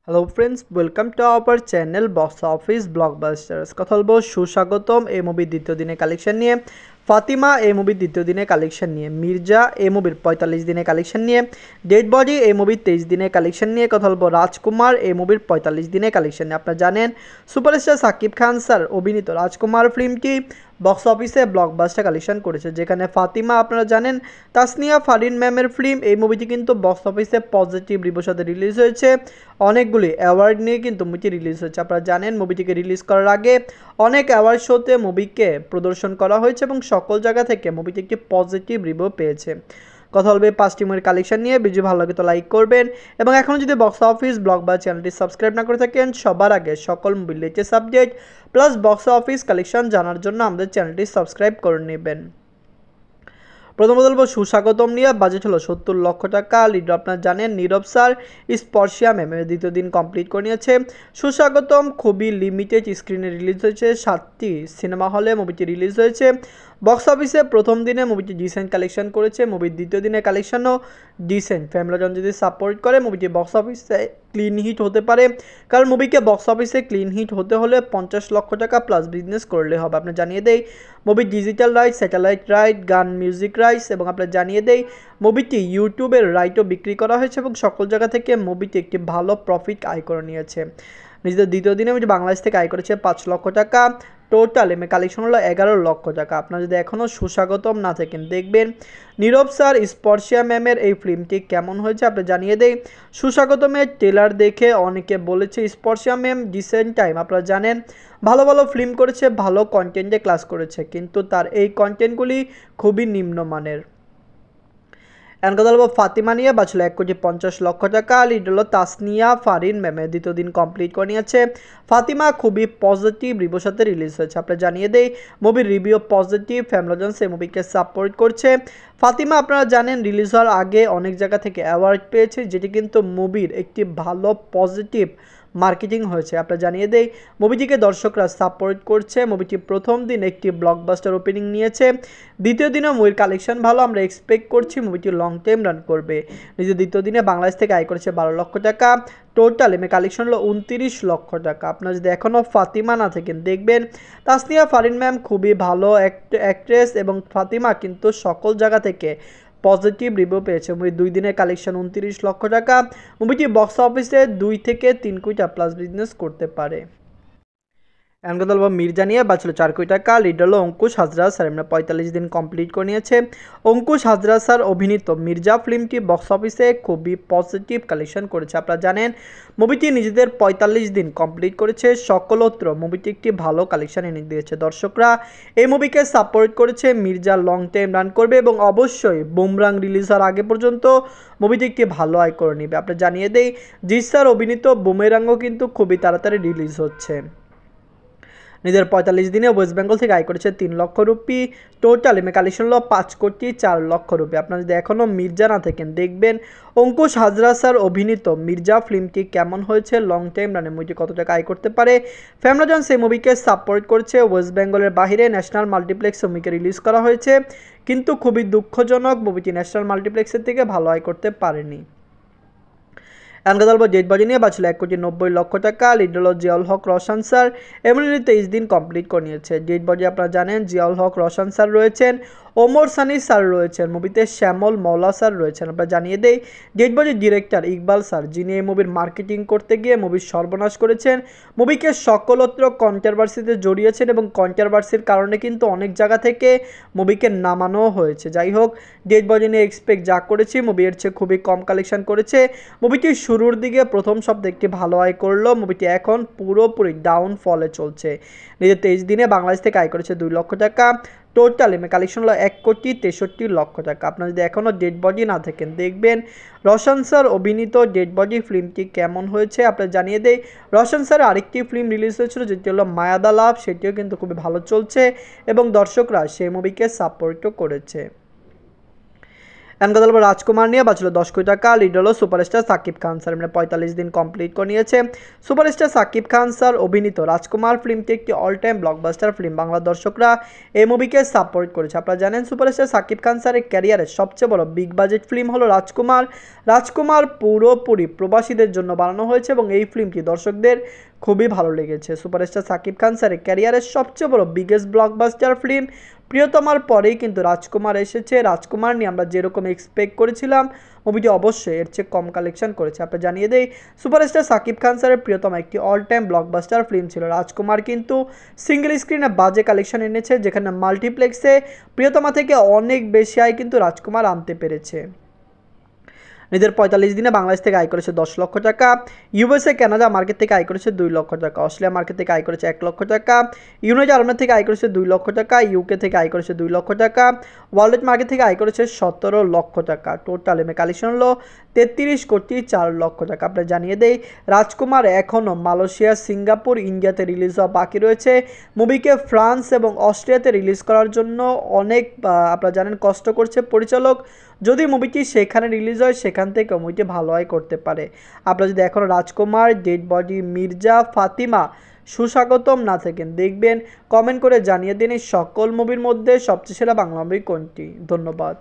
Hello friends, welcome to our channel box office blockbusters. কথা বলবো সুস্বাগতম এই মুভির দ্বিতীয় দিনের কালেকশন নিয়ে, ফাতিমা এই মুভির দ্বিতীয় দিনের কালেকশন নিয়ে, মির্জা এই মুভির 45 দিনের কালেকশন নিয়ে, ডেড বডি এই মুভির 23 দিনের কালেকশন নিয়ে, কথা বলবো রাজকুমার এই মুভির 45 দিনের কালেকশন নিয়ে। আপনারা জানেন সুপারস্টার সাকিব খান স্যার অভিনীত রাজকুমার ফিল্মটি বক্স অফিসে ব্লকবাস্টার কালেকশন করেছে, যেখানে ফাতিমা আপনারা জানেন তাসনিয়া ফারিন ম্যামের ফিল্ম। এই মুভিটি কিন্তু বক্স অফিসে পজিটিভ রিভিউর সাথে রিলিজ হয়েছে, অনেকগুলি অ্যাওয়ার্ড নিয়ে কিন্তু মুভিটি রিলিজ হয়েছে। আপনারা জানেন মুভিটিকে রিলিজ করার আগে অনেক অ্যাওয়ার্ড শোতে মুভিকে প্রদর্শন করা হয়েছে এবং সকল জায়গা থেকে মুভিটি একটি পজিটিভ রিভিউ পেয়েছে। কথা বলবে 5টি মুভির কালেকশন নিয়ে। ভিডিও ভালো লাগে তো লাইক করবেন এবং এখনও যদি বক্স অফিস ব্লগ বা চ্যানেলটি সাবস্ক্রাইব না করে থাকেন, সবার আগে সকল মুভির latest subject plus box office collection জানার জন্য আমাদের চ্যানেলটি সাবস্ক্রাইব করে নেবেন। প্রথমত বলবো সুস্বাগতম নিয়ে, বাজেট হলো 70 লক্ষ টাকা। লিড আপনারা জানেন নীরব স্যার, স্পর্শিয়া ম্যামের দ্বিতীয় দিন কমপ্লিট করে নিয়েছে। সুস্বাগতম খুবই লিমিটেড স্ক্রিনে রিলিজ হয়েছে, 7টি সিনেমা হলে মুভিটি রিলিজ হয়েছে। বক্স অফিসে প্রথম দিনে মুভিটি ডিসেন্ট কালেকশন করেছে, মুভির দ্বিতীয় দিনের কালেকশনও ডিসেন্ট। ফ্যামিলিজন যদি সাপোর্ট করে মুভিটি বক্স অফিসে ক্লিন হিট হতে পারে, কারণ মুভিকে বক্স অফিসে ক্লিন হিট হতে হলে 50 লক্ষ টাকা প্লাস বিজনেস করলে হবে। আপনি জানিয়ে দেই মুভির ডিজিটাল রাইট, স্যাটেলাইট রাইট, গান মিউজিক রাইটস এবং আপনার জানিয়ে দেই মুভিটি ইউটিউবের রাইটও বিক্রি করা হয়েছে এবং সকল জায়গা থেকে মুভিটি একটি ভালো প্রফিট আয় করে নিয়েছে। নিজেদের দ্বিতীয় দিনে মুভিটি বাংলাদেশ থেকে আয় করেছে 5 লক্ষ টাকা। টোটাল এমএ কালেকশন হলো 11 লক্ষ টাকা। আপনারা যদি এখনও সুস্বাগতম না থাকেন, দেখবেন নীরব স্যার স্পর্শিয়া ম্যামের এই ফিল্মটি কেমন হয়েছে। আপনি জানিয়ে দেই সুস্বাগতমের ট্রেলার দেখে অনেকে বলেছে স্পর্শিয়া ম্যাম ডিসেন্ট টাইম আপনারা জানেন ভালো ভালো ফিল্ম করেছে, ভালো কন্টেন্টে ক্লাস করেছে, কিন্তু তার এই কন্টেন্টগুলি খুবই নিম্নমানের। এখন কথা বলবো ফাতিমা নিয়ে, বাঁচলো 1,50 লক্ষ টাকা। লিড হলো তাসনিয়া ফারিন ম্যামের দ্বিতীয় দিন কমপ্লিট করে নিয়েছে। ফাতিমা খুবই পজিটিভ রিভিউর সাথে রিলিজ হয়েছে। আপনারা জানিয়ে দেই মুভির রিভিউ পজিটিভ, ফ্যামিলিজন্স এই মুভিকে সাপোর্ট করছে। ফাতিমা আপনারা জানেন রিলিজ হওয়ার আগে অনেক জায়গা থেকে অ্যাওয়ার্ড পেয়েছে, যেটি কিন্তু মুভির একটি ভালো পজিটিভ মার্কেটিং হয়েছে। আপনারা জানিয়ে দেই মুভিটিকে দর্শকরা সাপোর্ট করছে। মুভিটি প্রথম দিন একটি ব্লকবাস্টার ওপেনিং নিয়েছে, দ্বিতীয় দিনও মুভির কালেকশন ভালো, আমরা এক্সপেক্ট করছি মুভিটি লং টাইম রান করবে। নিজের দ্বিতীয় দিনে বাংলাদেশ থেকে আয় করেছে 12 লক্ষ টাকা। টোটাল এমএ কালেকশন হলো 29 লক্ষ টাকা। আপনারা যদি এখনও ফাতিমা না থাকেন, দেখবেন তাসনিয়া ফারিন ম্যাম খুবই ভালো অ্যাক্ট্রেস এবং ফাতিমা কিন্তু সকল জায়গা থেকে পজিটিভ রিভিউ পেয়েছে। মুভি 2 দিনের কালেকশন 29 লক্ষ টাকা। মুভিটি বক্স অফিসে 2 থেকে 3 কোটি প্লাস বিজনেস করতে পারে। এমন কথা বলবো মির্জা নিয়ে, বাঁচলো 4 কোটি টাকা। লিড হলো অঙ্কুশ হাজরা স্যার, এমনি 45 দিন কমপ্লিট করে নিয়েছে। অঙ্কুশ হাজরা স্যার অভিনীত মির্জা ফিল্মটি বক্স অফিসে খুবই পজিটিভ কালেকশন করেছে। আপনারা জানেন মুভিটি নিজেদের 45 দিন কমপ্লিট করেছে, সকলত্র মুভিটি একটি ভালো কালেকশন এনে দিয়েছে। দর্শকরা এই মুভিকে সাপোর্ট করেছে, মির্জা লং টাইম রান করবে এবং অবশ্যই বুমরাং রিলিজ হওয়ার আগে পর্যন্ত মুভিটি একটি ভালো আয় করে নেবে। আপনারা জানিয়ে দেই জিৎ স্যার অভিনীত বুমেরাঙ্গও কিন্তু খুবই তাড়াতাড়ি রিলিজ হচ্ছে। নিজের 45 দিনে ওয়েস্ট বেঙ্গল থেকে আয় করেছে 3 লক্ষ রুপি। টোটাল এমএ কালেকশন হলো 5,04,00,000 রুপি। আপনারা যদি এখনও মির্জা না থাকেন, দেখবেন অঙ্কুশ হাজরা স্যার অভিনীত মির্জা ফিল্মটি কেমন হয়েছে, লং টাইম রানে মুভিটি কত টাকা আয় করতে পারে। ফ্যামিলিজন সেই মুভিকে সাপোর্ট করছে। ওয়েস্ট বেঙ্গলের বাইরে ন্যাশনাল মাল্টিপ্লেক্স মুভিকে রিলিজ করা হয়েছে, কিন্তু খুবই দুঃখজনক মুভিটি ন্যাশনাল মাল্টিপ্লেক্সের থেকে ভালো আয় করতে পারেনি। এখন কথা বলবো ডেড বডি নিয়ে, বাঁচলো 1,90,00,000 টাকা। লিড হলো জিয়াউল হক রোশন স্যার, এমনি 23 দিন কমপ্লিট করে নিয়েছে। ডেড বডি আপনারা জানেন জিয়াউল হক রোশন স্যার রয়েছেন, ওমর সানি স্যার রয়েছেন, মুভিতে শ্যামল মৌলা স্যার রয়েছেন। আমরা জানিয়ে দেই ডেড বডির ডিরেক্টর ইকবাল স্যার, যিনি এই মুভির মার্কেটিং করতে গিয়ে মুভির সর্বনাশ করেছেন, মুভিকে সকলত্র কন্ট্রোভার্সিতে জড়িয়েছেন এবং কন্ট্রোভার্সির কারণে কিন্তু অনেক জায়গা থেকে মুভিকে নামানো হয়েছে। যাই হোক, ডেড বডি নিয়ে এক্সপেক্ট যা করেছি মুভি এর চেয়ে খুবই কম কালেকশন করেছে। মুভিটি শুরুর দিকে প্রথম সপ্তাহে একটি ভালো আয় করলো, মুভিটি এখন পুরোপুরি ডাউন ফলে চলছে। নিজের 23 দিনে বাংলাদেশ থেকে আয় করেছে 2 লক্ষ টাকা। টোটাল এমএ কালেকশন হলো 1,63,00,000 টাকা। আপনারা যদি এখনও ডেড বডি না থাকেন, দেখবেন রোশন স্যার অভিনীত ডেড বডি ফিল্মটি কেমন হয়েছে। আপনারা জানিয়ে দেই রোশন স্যার আরেকটি ফিল্ম রিলিজ হয়েছিল, যেটি হলো মায়াদা লাভ, সেটিও কিন্তু খুবই ভালো চলছে এবং দর্শকরা সেই মুভিকে সাপোর্টও করেছে। এখন কথা বলবো রাজকুমার নিয়ে, বাঁচলো 10 কোটি টাকা। লিড হলো সুপারস্টার সাকিব খান স্যার, মানে 45 দিন কমপ্লিট করে নিয়েছে। সুপারস্টার সাকিব খান স্যার অভিনীত রাজকুমার ফিল্মটি একটি all time blockbuster film. Bangla দর্শকরা এই মুভিকে সাপোর্ট করেছে। আপনারা জানেন সুপারস্টার সাকিব খান স্যারের ক্যারিয়ারের সবচেয়ে বড় বিগ বাজেট ফিল্ম হলো রাজকুমার। রাজকুমার পুরোপুরি প্রবাসীদের জন্য বানানো হয়েছে এবং এই ফিল্মটি দর্শকদের খুবই ভালো লেগেছে। সুপারস্টার সাকিব খান স্যারের ক্যারিয়ারের সবচেয়ে বড় বিগেস্ট ব্লকবাস্টার ফিল্ম। প্রিয়তমার পরেই কিন্তু রাজকুমার এসেছে। রাজকুমার নিয়ে আমরা যেরকম এক্সপেক্ট করেছিলাম মুভিটি অবশ্যই এর চেয়ে কম কালেকশন করেছে। আপনি জানিয়ে দেই সুপারস্টার সাকিব খান স্যারের প্রিয়তমা একটি অল টাইম ব্লকবাস্টার ফিল্ম ছিল। রাজকুমার কিন্তু সিঙ্গেল স্ক্রিনে বাজে কালেকশন এনেছে, যেখানে মাল্টিপ্লেক্সে প্রিয়তমা থেকে অনেক বেশি আয় কিন্তু রাজকুমার আনতে পেরেছে। নিজের 45 দিনে বাংলাদেশ থেকে আয় করেছে 10 লক্ষ টাকা। ইউএসএ কানাডা মার্কেট থেকে আয় করেছে 2 লক্ষ টাকা। অস্ট্রেলিয়া মার্কেট থেকে আয় করেছে 1 লক্ষ টাকা। ইউনাইটেড আরব থেকে আয় করেছে 2 লক্ষ টাকা। ইউকে থেকে আয় করেছে 2 লক্ষ টাকা। ওয়ার্ল্ড মার্কেট থেকে আয় করেছে 17 লক্ষ টাকা। টোটাল এমএ কালেকশন হলো 33 কোটি 4 লক্ষ টাকা। আপনারা জানিয়ে দেই রাজকুমার এখনও মালয়েশিয়া, সিঙ্গাপুর, ইন্ডিয়াতে রিলিজ হওয়া বাকি রয়েছে। মুভিকে ফ্রান্স এবং অস্ট্রিয়াতে রিলিজ করার জন্য অনেক আপনারা জানেন কষ্ট করছে পরিচালক। যদি মুভিটি সেখানে রিলিজ হয় সেখান থেকে মুভিটি ভালো আয় করতে পারে। আপনারা যদি এখনও রাজকুমার, ডেড বডি, মির্জা, ফাতিমা, সুস্বাগতম না থাকেন দেখবেন, কমেন্ট করে জানিয়ে দিন এই সকল মুভির মধ্যে সবচেয়ে সেরা বাংলা মুভি কোনটি। ধন্যবাদ।